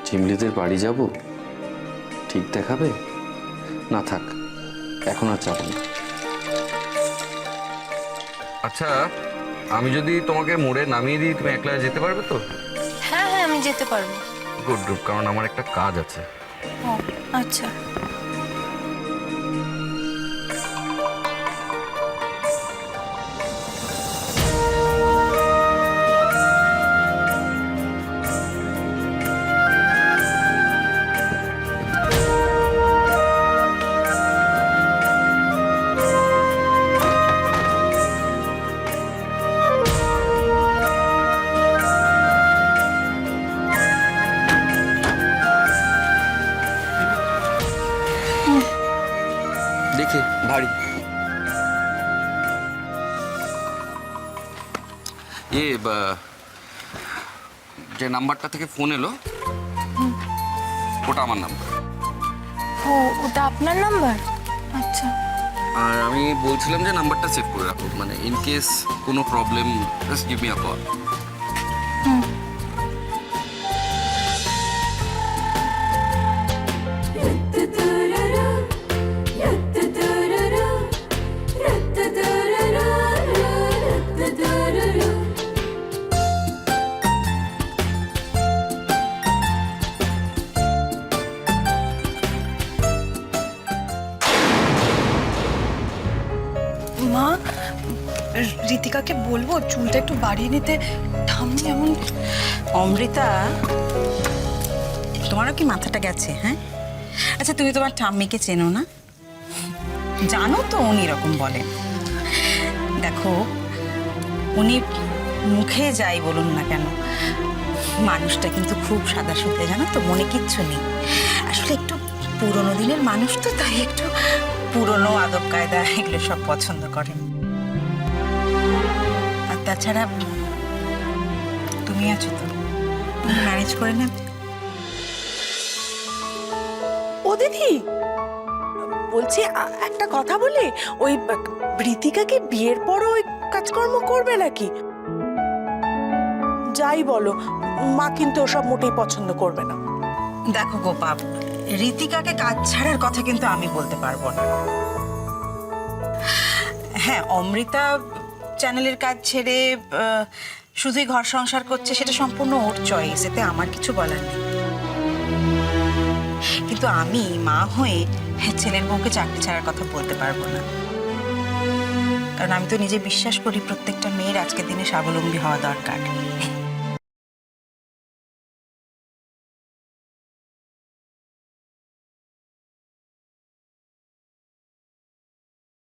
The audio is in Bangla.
ঝিমলিদের বাড়ি যাব, ঠিক দেখাবে? না থাক, এখন আর যাব না। আচ্ছা, আমি যদি তোমাকে মোড়ে নামিয়ে দিই, তুমি একলা যেতে পারবে তো? হ্যাঁ হ্যাঁ, আমি যেতে পারবো। গুড, কারণ আমার একটা কাজ আছে। ও আচ্ছা। দেখে ভারী যে নাম্বারটা থেকে ফোন এলো, ওটা আমার নাম্বার। ও, ওটা আপনার নাম্বার? আচ্ছা। আর আমি বলছিলাম যে নাম্বারটা সেভ করে রাখো, মানে ইন কেস কোনো problem, just give me a call. মা, ঋতিকাকে বলবো চুলটা একটু বাড়িয়ে নিতে? ঠাম্মি এমন। অমৃতা, তোমারও কি মাথাটা গেছে? হ্যাঁ, আচ্ছা তুমি তোমার ঠাম্মিকে চেনো না? জানো তো উনি এরকম বলেন। দেখো, উনি মুখে যাই বলুন না কেন, মানুষটা কিন্তু খুব সাদাসিধে, জানো তো, মনে কিচ্ছু নেই। আসলে একটু পুরোনো দিনের মানুষ তো, তাই একটু পুরোনো আদব কায়দা এগুলো সব পছন্দ করেন। আর তাছাড়া তুমি আছো তো, তুমি ম্যানেজ করে নেবে। ও দিদি, বলছি একটা কথা বলি, ওই ঋতিকা কি বিয়ের পরও ওই কাজকর্ম করবে নাকি? যাই বলো, মা কিন্তু ওসব মোটেই পছন্দ করবে না। দেখো গোপাল, ঋতিকাকে কাজ ছাড়ার কথা কিন্তু আমি বলতে পারবো না। হ্যাঁ, অমৃতা চ্যানেলের কাজ ছেড়ে শুধুই ঘর সংসার করছে, সেটা সম্পূর্ণ ওর চয়েস, এতে আমার কিছু বলার নেই। কিন্তু আমি মা হয়ে ছেলের বউকে চাকরি ছাড়ার কথা বলতে পারবো না, কারণ আমি তো নিজে বিশ্বাস করি প্রত্যেকটা মেয়ের আজকের দিনে স্বাবলম্বী হওয়া দরকার।